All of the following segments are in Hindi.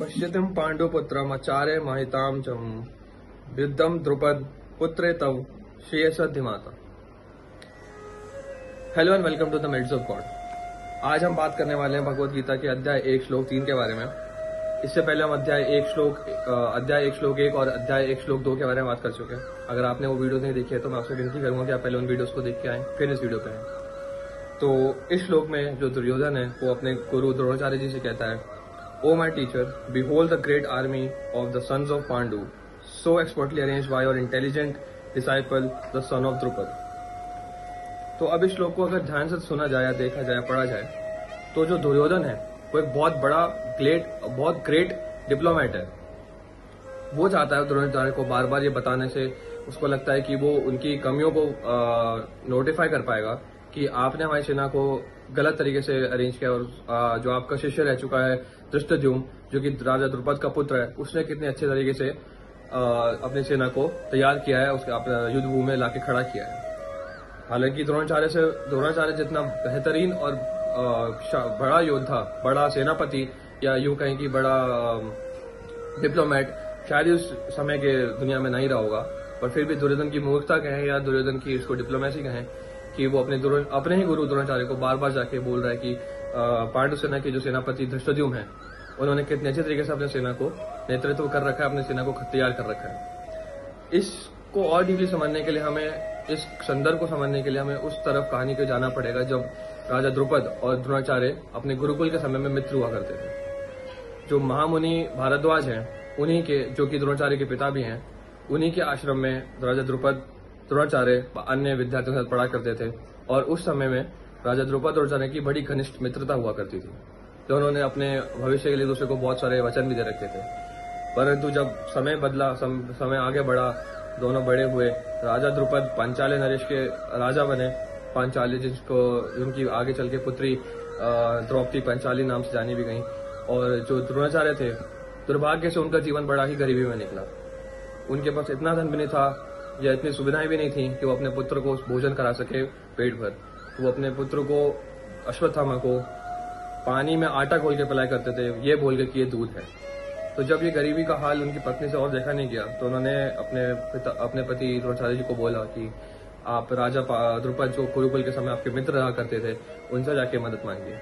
पश्यतिं पांडुपुत्रम् आचार्य महितां च युद्धं द्रुपद पुत्रे तव श्रेयसधिमाता। Hello and welcome to the maids of God. आज हम बात करने वाले हैं भगवत गीता के अध्याय 1 श्लोक 3 के बारे में। इससे पहले हम अध्याय 1 श्लोक 1 और अध्याय 1 श्लोक 2 के बारे में बात कर चुके हैं। अगर आपने वो वीडियो नहीं देखी है तो मैं आपसे विनती करूंगा कि आप पहले उन वीडियोस को देख के आए, फिर इस वीडियो पे आए। तो इस श्लोक में जो दुर्योधन है वो अपने गुरु द्रोणाचार्य जी से कहता है, O my teacher, behold the great army of the sons of Pandu, so expertly arranged by your intelligent disciple, the son of Drupad। तो अब इस श्लोक को अगर ध्यान से सुना जाए, देखा जाए, पढ़ा जाए, तो जो दुर्योधन है वो एक बहुत ग्रेट डिप्लोमेट है। वो चाहता है द्रोणाचार्य को बार बार ये बताने से उसको लगता है कि वो उनकी कमियों को नोटिफाई कर पाएगा कि आपने हमारी सेना को गलत तरीके से अरेंज किया और जो आपका शिष्य रह चुका है धृष्टद्युम्न, जो कि राजा द्रुपद का पुत्र है, उसने कितने अच्छे तरीके से अपनी सेना को तैयार किया है, उसके युद्ध भूमि में लाके खड़ा किया है। हालांकि द्रोणाचार्य जितना बेहतरीन और बड़ा योद्धा, बड़ा सेनापति, या यूं कहें कि बड़ा डिप्लोमेट शायद उस समय के दुनिया में नहीं रहा होगा, पर फिर भी दुर्योधन की मूर्खता कहें या दुर्योधन की इसको डिप्लोमेसी कहें कि वो अपने ही गुरु द्रोणाचार्य को बार बार जाके बोल रहा है कि पांडु सेना के जो सेनापति धृष्टद्युम्न है उन्होंने कितने अच्छे तरीके से अपनी सेना को नेतृत्व कर रखा है, अपनी सेना को तैयार कर रखा है। इसको और डीपली समझने के लिए हमें, इस संदर्भ को समझने के लिए हमें उस तरफ कहानी को जाना पड़ेगा जब राजा द्रुपद और द्रोणाचार्य अपने गुरुकुल के समय में मित्र हुआ करते थे। जो महामुनि भारद्वाज हैं, उन्हीं के, जो कि द्रोणाचार्य के पिता भी हैं, उन्हीं के आश्रम में राजा द्रुपद द्रोणाचार्य अन्य विद्यार्थियों के साथ पढ़ा करते थे। और उस समय में राजा द्रुपद और द्रोणाचार्य की बड़ी घनिष्ठ मित्रता हुआ करती थी। तो उन्होंने अपने भविष्य के लिए दूसरे को बहुत सारे वचन भी दे रखे थे। परंतु जब समय बदला, समय आगे बढ़ा, दोनों बड़े हुए, राजा द्रुपद पांचाली नरेश के राजा बने। पांचाली जिनकी आगे चल के पुत्री द्रौपदी पांचाली नाम से जानी भी गई। और जो द्रोणाचार्य थे, दुर्भाग्य से उनका जीवन बड़ा ही गरीबी में निकला। उनके पास इतना धन भी नहीं था या इतनी सुविधाएं भी नहीं थी कि वो अपने पुत्र को भोजन करा सके पेट भर। तो वो अपने पुत्र को, अश्वत्थामा को, पानी में आटा घोल के पिलाया करते थे, ये बोल के कि ये दूध है। तो जब ये गरीबी का हाल उनकी पत्नी से और देखा नहीं गया तो उन्होंने अपने पति द्रोणाचार्य जी को बोला कि आप राजा द्रुपद, जो गुरुकुल के समय आपके मित्र रहा करते थे, उनसे जाके मदद मांगिए।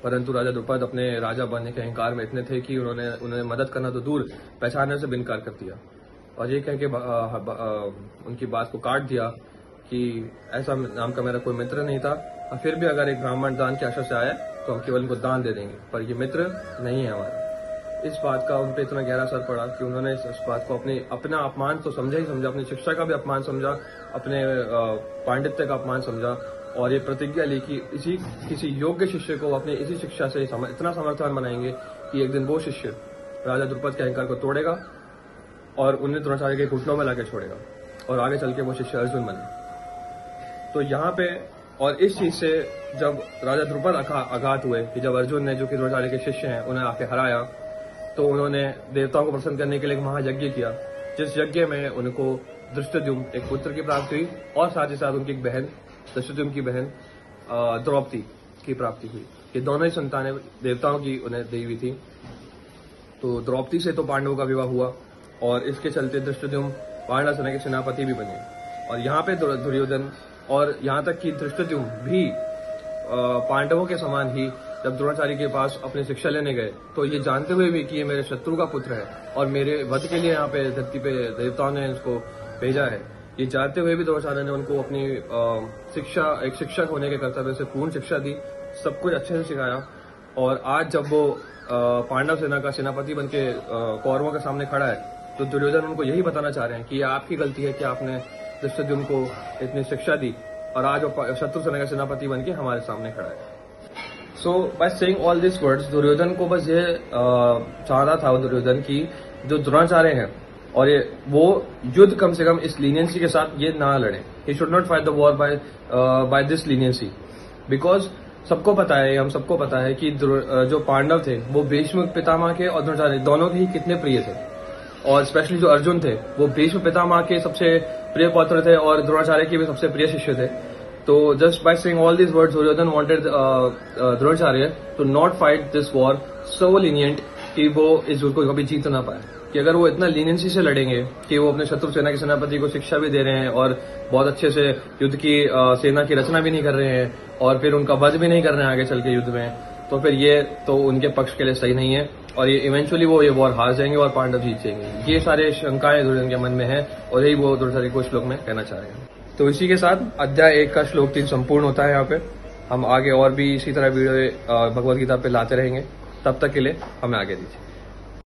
परंतु राजा द्रुपद अपने राजा बनने के अहंकार में इतने थे कि उन्होंने मदद करना तो दूर, पहचानने से भी इनकार कर दिया और ये कह के उनकी बात को काट दिया कि ऐसा नाम का मेरा कोई मित्र नहीं था, और फिर भी अगर एक ब्राह्मण दान की आशा से आया तो हम केवल उनको दान दे देंगे, पर ये मित्र नहीं है हमारा। इस बात का उन पर इतना गहरा असर पड़ा कि उन्होंने इस बात को अपना अपमान तो समझा ही समझा, अपनी शिक्षा का भी अपमान समझा, अपने पांडित्य का अपमान समझा, और ये प्रतिज्ञा ली कि किसी योग्य शिष्य को अपनी इसी शिक्षा से इतना समर्थन बनाएंगे कि एक दिन वो शिष्य राजा द्रुपद के अहंकार को तोड़ेगा और उन्हें द्रोणाचार्य के घुटनों में लाके छोड़ेगा, और आगे चल के वो शिष्य अर्जुन बने। तो यहाँ पे, और इस चीज से जब राजा द्रुपद आघात हुए कि जब अर्जुन ने, जो कि द्रोणाचार्य के शिष्य हैं, उन्हें आके हराया, तो उन्होंने देवताओं को प्रसन्न करने के लिए एक महायज्ञ किया, जिस यज्ञ में उनको धृष्टद्युम्न एक पुत्र की प्राप्ति हुई और साथ ही साथ उनकी एक बहन, धृष्टद्युम्न की बहन द्रौपदी की प्राप्ति हुई। ये दोनों ही संतानें देवताओं की उन्हें दी हुई थी। तो द्रौपदी से तो पांडवों का विवाह हुआ और इसके चलते धृष्टद्युम्न पांडव सेना के सेनापति भी बने। और यहाँ पे दुर्योधन और यहाँ तक कि धृष्टद्युम्न भी पांडवों के समान ही जब द्रोणाचार्य के पास अपनी शिक्षा लेने गए, तो ये जानते हुए भी कि ये मेरे शत्रु का पुत्र है और मेरे वध के लिए यहाँ पे धरती पे देवताओं ने इसको भेजा है, ये जानते हुए भी द्रोणाचार्य ने उनको अपनी शिक्षा, एक शिक्षक होने के कर्तव्य से पूर्ण शिक्षा दी, सब कुछ अच्छे से सिखाया। और आज जब वो पांडव सेना का सेनापति बनके कौरवों के सामने खड़ा है, तो दुर्योधन उनको यही बताना चाह रहे हैं कि ये आपकी गलती है कि आपने धृष्टद्युम्न को इतनी शिक्षा दी और आज वो शत्रु सेना का सेनापति बनके हमारे सामने खड़ा है। So by saying all this words, Duryodhana को बस ये चाहता था दुर्योधन की जो द्रोणाचार्य है, और ये वो युद्ध कम से कम इस लीनियंसी के साथ ये ना लड़े। He should not fight the war by this leniency, because सबको पता है, हम सबको पता है कि जो पांडव थे वो भीष्म पितामह के और द्रोणाचार्य दोनों के ही कितने प्रिय थे। और स्पेशली जो अर्जुन थे वो भीष्म पितामह के सबसे प्रिय पौत्र थे और द्रोणाचार्य के भी सबसे प्रिय शिष्य थे। तो just by saying all these words Duryodhana wanted Dronacharya to not fight this war so lenient कि वो इस युद्ध को कभी जीत ना पाए, कि अगर वो इतना लीनियंसी से लड़ेंगे कि वो अपने शत्रु सेना के सेनापति को शिक्षा भी दे रहे हैं और बहुत अच्छे से युद्ध की सेना की रचना भी नहीं कर रहे हैं और फिर उनका वध भी नहीं कर रहे हैं आगे चल के युद्ध में, तो फिर ये तो उनके पक्ष के लिए सही नहीं है और ये इवेंचुअली वो ये वॉर हार जाएंगे और पांडव जीत जाएंगे। ये सारे शंकाएं दुर्योधन के मन में है और यही वो द्रोणाचार्य को श्लोक में कहना चाह रहे हैं। तो इसी के साथ अध्याय 1 का श्लोक 3 संपूर्ण होता है। यहाँ पे हम आगे और भी इसी तरह वीडियो भगवद गीता पे लाते रहेंगे। तब तक के लिए हमें आगे दीजिए।